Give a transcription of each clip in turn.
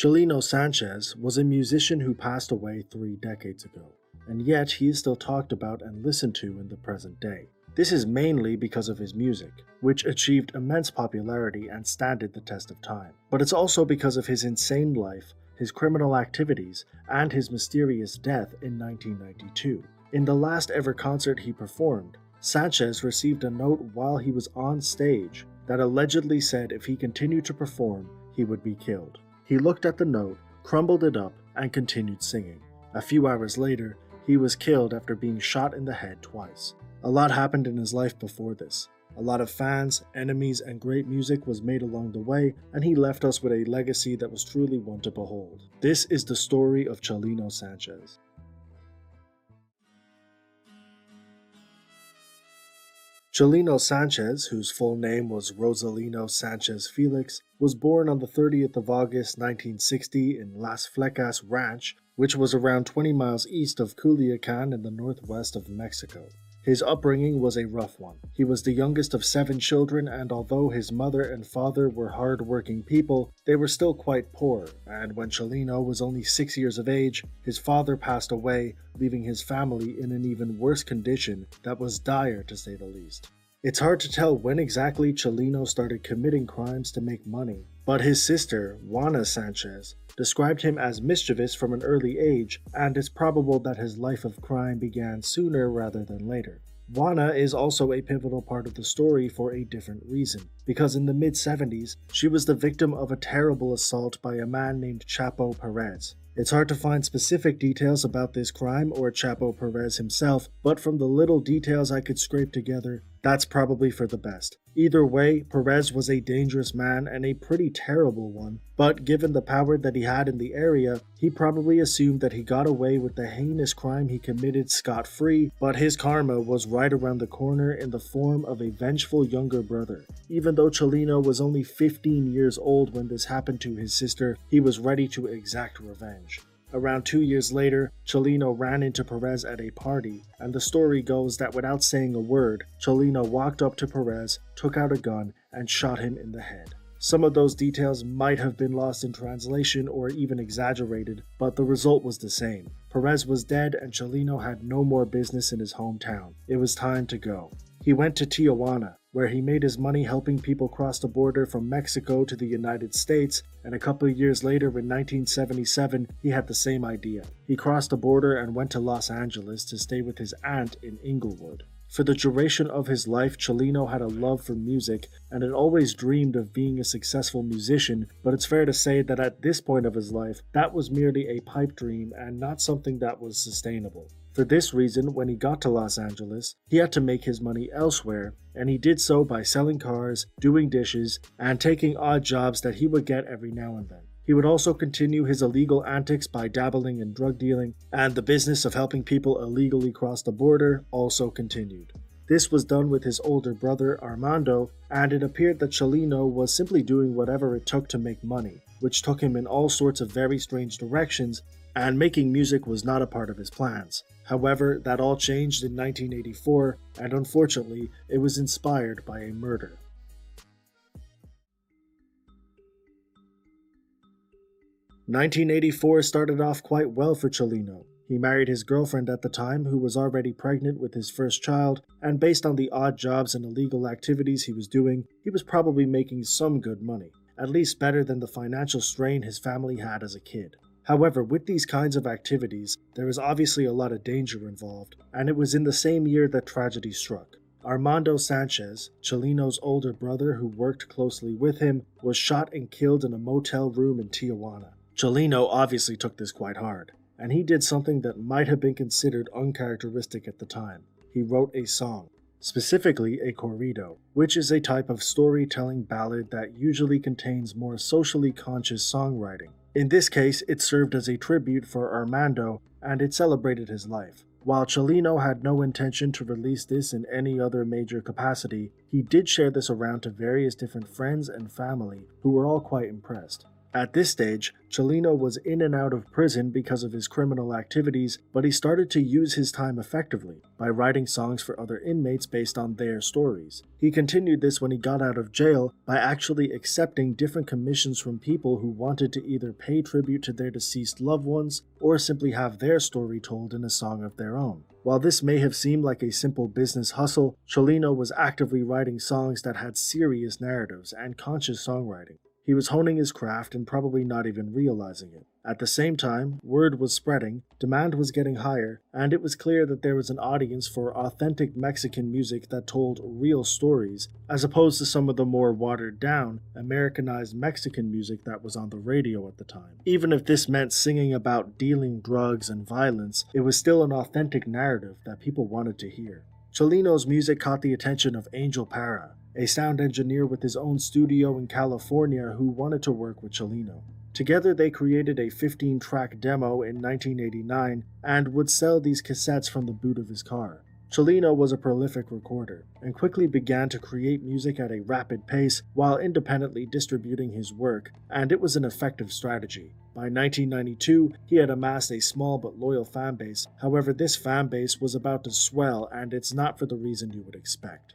Chalino Sanchez was a musician who passed away 3 decades ago, and yet he is still talked about and listened to in the present day. This is mainly because of his music, which achieved immense popularity and standed the test of time. But it's also because of his insane life, his criminal activities, and his mysterious death in 1992. In the last ever concert he performed, Sanchez received a note while he was on stage that allegedly said if he continued to perform, he would be killed. He looked at the note, crumbled it up, and continued singing. A few hours later, he was killed after being shot in the head twice. A lot happened in his life before this. A lot of fans, enemies, and great music was made along the way, and he left us with a legacy that was truly one to behold. This is the story of Chalino Sanchez. Chalino Sanchez, whose full name was Rosalino Sanchez Felix, was born on the 30th of August 1960 in Las Flecas Ranch, which was around 20 miles east of Culiacan in the northwest of Mexico. His upbringing was a rough one. He was the youngest of 7 children, and although his mother and father were hard-working people, they were still quite poor, and when Chalino was only 6 years of age, his father passed away, leaving his family in an even worse condition that was dire to say the least. It's hard to tell when exactly Chalino started committing crimes to make money, but his sister, Juana Sanchez, described him as mischievous from an early age, and it's probable that his life of crime began sooner rather than later. Juana is also a pivotal part of the story for a different reason, because in the mid-70s, she was the victim of a terrible assault by a man named Chapo Perez. It's hard to find specific details about this crime or Chapo Perez himself, but from the little details I could scrape together, that's probably for the best. Either way, Perez was a dangerous man and a pretty terrible one, but given the power that he had in the area, he probably assumed that he got away with the heinous crime he committed scot-free, but his karma was right around the corner in the form of a vengeful younger brother. Even though Chalino was only 15 years old when this happened to his sister, he was ready to exact revenge. Around 2 years later, Chalino ran into Perez at a party, and the story goes that without saying a word, Chalino walked up to Perez, took out a gun, and shot him in the head. Some of those details might have been lost in translation or even exaggerated, but the result was the same. Perez was dead and Chalino had no more business in his hometown. It was time to go. He went to Tijuana, where he made his money helping people cross the border from Mexico to the United States, and a couple of years later in 1977, he had the same idea. He crossed the border and went to Los Angeles to stay with his aunt in Inglewood. For the duration of his life, Chalino had a love for music and had always dreamed of being a successful musician, but it's fair to say that at this point of his life, that was merely a pipe dream and not something that was sustainable. For this reason, when he got to Los Angeles, he had to make his money elsewhere, and he did so by selling cars, doing dishes, and taking odd jobs that he would get every now and then. He would also continue his illegal antics by dabbling in drug dealing, and the business of helping people illegally cross the border also continued. This was done with his older brother Armando, and it appeared that Chalino was simply doing whatever it took to make money, which took him in all sorts of very strange directions, and making music was not a part of his plans. However, that all changed in 1984, and unfortunately, it was inspired by a murder. "1984 started off quite well for Chalino. He married his girlfriend at the time, who was already pregnant with his first child, and based on the odd jobs and illegal activities he was doing, he was probably making some good money, at least better than the financial strain his family had as a kid. However, with these kinds of activities, there is obviously a lot of danger involved, and it was in the same year that tragedy struck. Armando Sanchez, Chalino's older brother who worked closely with him, was shot and killed in a motel room in Tijuana. Chalino obviously took this quite hard, and he did something that might have been considered uncharacteristic at the time. He wrote a song, specifically a corrido, which is a type of storytelling ballad that usually contains more socially conscious songwriting. In this case, it served as a tribute for Armando, and it celebrated his life. While Chalino had no intention to release this in any other major capacity, he did share this around to various different friends and family, who were all quite impressed. At this stage, Chalino was in and out of prison because of his criminal activities, but he started to use his time effectively by writing songs for other inmates based on their stories. He continued this when he got out of jail by actually accepting different commissions from people who wanted to either pay tribute to their deceased loved ones or simply have their story told in a song of their own. While this may have seemed like a simple business hustle, Chalino was actively writing songs that had serious narratives and conscious songwriting. He was honing his craft and probably not even realizing it. At the same time, word was spreading, demand was getting higher, and it was clear that there was an audience for authentic Mexican music that told real stories, as opposed to some of the more watered-down, Americanized Mexican music that was on the radio at the time. Even if this meant singing about dealing drugs and violence, it was still an authentic narrative that people wanted to hear. Chalino's music caught the attention of Angel Parra, a sound engineer with his own studio in California who wanted to work with Chalino. Together they created a 15-track demo in 1989 and would sell these cassettes from the boot of his car. Chalino was a prolific recorder and quickly began to create music at a rapid pace while independently distributing his work, and it was an effective strategy. By 1992, he had amassed a small but loyal fanbase. However, this fanbase was about to swell, and it's not for the reason you would expect.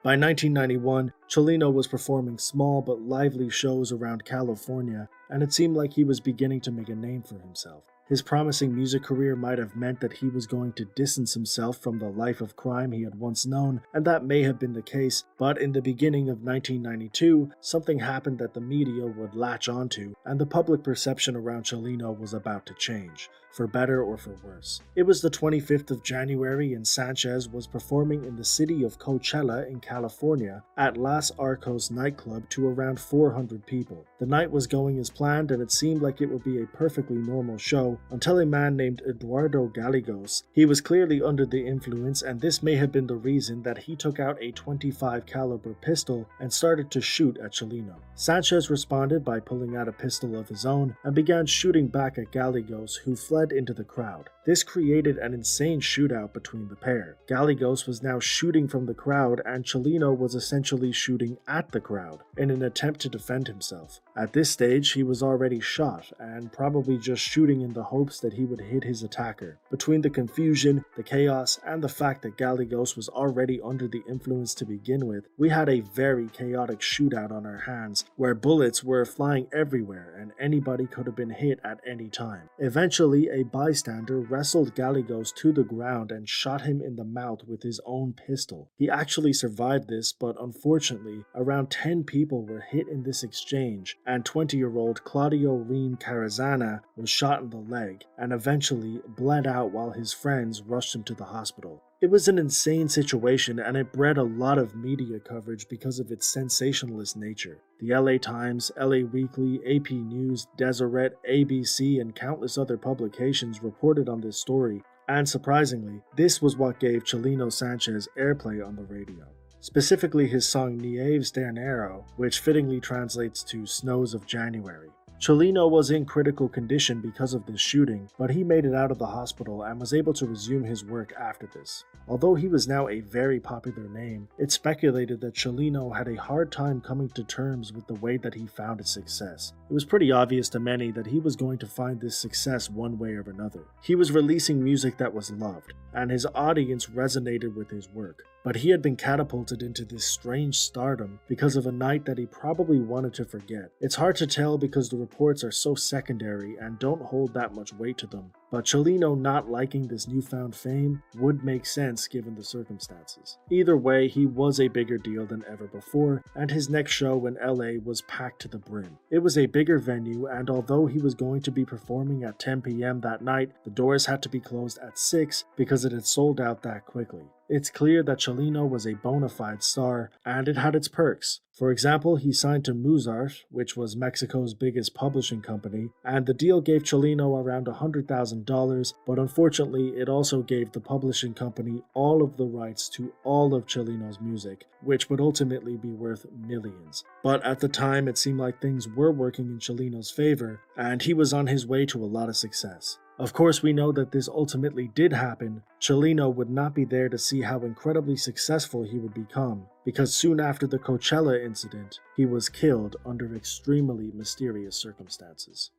By 1991, Chalino was performing small but lively shows around California, and it seemed like he was beginning to make a name for himself. His promising music career might have meant that he was going to distance himself from the life of crime he had once known, and that may have been the case, but in the beginning of 1992, something happened that the media would latch onto, and the public perception around Chalino was about to change, for better or for worse. It was the 25th of January and Sanchez was performing in the city of Coachella in California at Las Arcos nightclub to around 400 people. The night was going as planned and it seemed like it would be a perfectly normal show until a man named Eduardo Gallegos. He was clearly under the influence, and this may have been the reason that he took out a .25 caliber pistol and started to shoot at Chalino. Sanchez responded by pulling out a pistol of his own and began shooting back at Gallegos, who fled into the crowd. This created an insane shootout between the pair. Gallegos was now shooting from the crowd and Chalino was essentially shooting at the crowd in an attempt to defend himself. At this stage, he was already shot and probably just shooting in the hopes that he would hit his attacker. Between the confusion, the chaos, and the fact that Gallegos was already under the influence to begin with, we had a very chaotic shootout on our hands where bullets were flying everywhere and anybody could have been hit at any time. Eventually, a bystander wrestled Gallegos to the ground and shot him in the mouth with his own pistol. He actually survived this, but unfortunately, around 10 people were hit in this exchange, and 20-year-old Claudio Reen Carazana was shot in the leg and eventually bled out while his friends rushed him to the hospital. It was an insane situation and it bred a lot of media coverage because of its sensationalist nature. The LA Times, LA Weekly, AP News, Deseret, ABC, and countless other publications reported on this story, and surprisingly, this was what gave Chalino Sanchez airplay on the radio. Specifically his song Nieves de Enero, which fittingly translates to Snows of January. Chalino was in critical condition because of this shooting, but he made it out of the hospital and was able to resume his work after this. Although he was now a very popular name, it's speculated that Chalino had a hard time coming to terms with the way that he found his success. It was pretty obvious to many that he was going to find this success one way or another. He was releasing music that was loved, and his audience resonated with his work. But he had been catapulted into this strange stardom because of a night that he probably wanted to forget. It's hard to tell because the reports are so secondary and don't hold that much weight to them, but Chalino not liking this newfound fame would make sense given the circumstances. Either way, he was a bigger deal than ever before, and his next show in LA was packed to the brim. It was a bigger venue, and although he was going to be performing at 10 p.m. that night, the doors had to be closed at 6 because it had sold out that quickly. It's clear that Chalino was a bona fide star, and it had its perks. For example, he signed to Mozart, which was Mexico's biggest publishing company, and the deal gave Chalino around $100,000, but unfortunately it also gave the publishing company all of the rights to all of Chalino's music, which would ultimately be worth millions. But at the time it seemed like things were working in Chalino's favor, and he was on his way to a lot of success. Of course, we know that this ultimately did happen. Chalino would not be there to see how incredibly successful he would become, because soon after the Coachella incident, he was killed under extremely mysterious circumstances.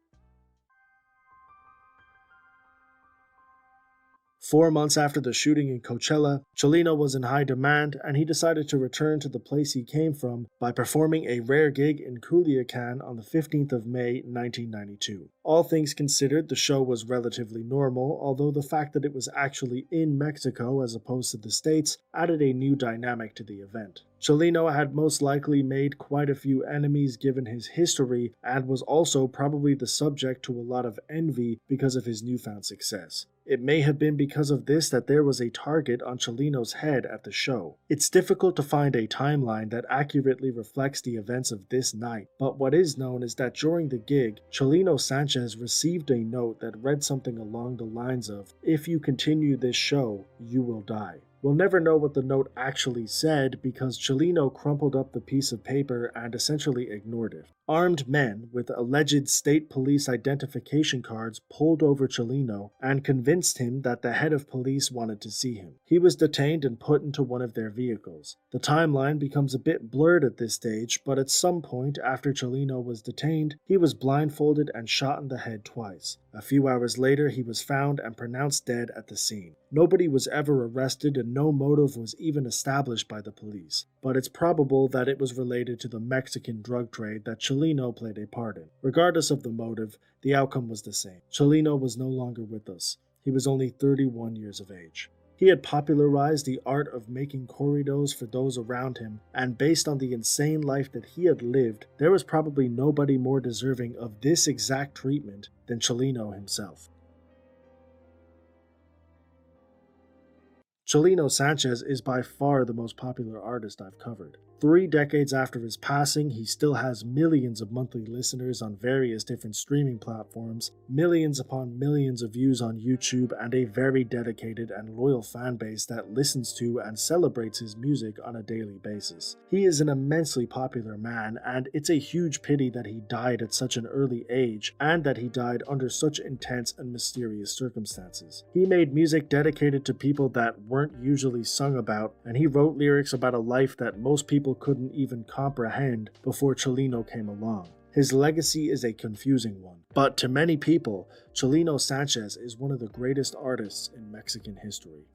4 months after the shooting in Coachella, Chalino was in high demand and he decided to return to the place he came from by performing a rare gig in Culiacan on the 15th of May 1992. All things considered, the show was relatively normal, although the fact that it was actually in Mexico as opposed to the States added a new dynamic to the event. Chalino had most likely made quite a few enemies given his history and was also probably the subject to a lot of envy because of his newfound success. It may have been because of this that there was a target on Chalino's head at the show. It's difficult to find a timeline that accurately reflects the events of this night, but what is known is that during the gig, Chalino Sanchez received a note that read something along the lines of, "If you continue this show, you will die." We'll never know what the note actually said because Chalino crumpled up the piece of paper and essentially ignored it. Armed men with alleged state police identification cards pulled over Chalino and convinced him that the head of police wanted to see him. He was detained and put into one of their vehicles. The timeline becomes a bit blurred at this stage, but at some point after Chalino was detained, he was blindfolded and shot in the head twice. A few hours later, he was found and pronounced dead at the scene. Nobody was ever arrested and no motive was even established by the police, but it's probable that it was related to the Mexican drug trade that Chalino played a part in. Regardless of the motive, the outcome was the same. Chalino was no longer with us. He was only 31 years of age. He had popularized the art of making corridos for those around him, and based on the insane life that he had lived, there was probably nobody more deserving of this exact treatment than Chalino himself. Chalino Sanchez is by far the most popular artist I've covered. 3 decades after his passing, he still has millions of monthly listeners on various different streaming platforms, millions upon millions of views on YouTube, and a very dedicated and loyal fan base that listens to and celebrates his music on a daily basis. He is an immensely popular man, and it's a huge pity that he died at such an early age, and that he died under such intense and mysterious circumstances. He made music dedicated to people that weren't usually sung about, and he wrote lyrics about a life that most people couldn't even comprehend before Chalino came along. His legacy is a confusing one, but to many people, Chalino Sanchez is one of the greatest artists in Mexican history.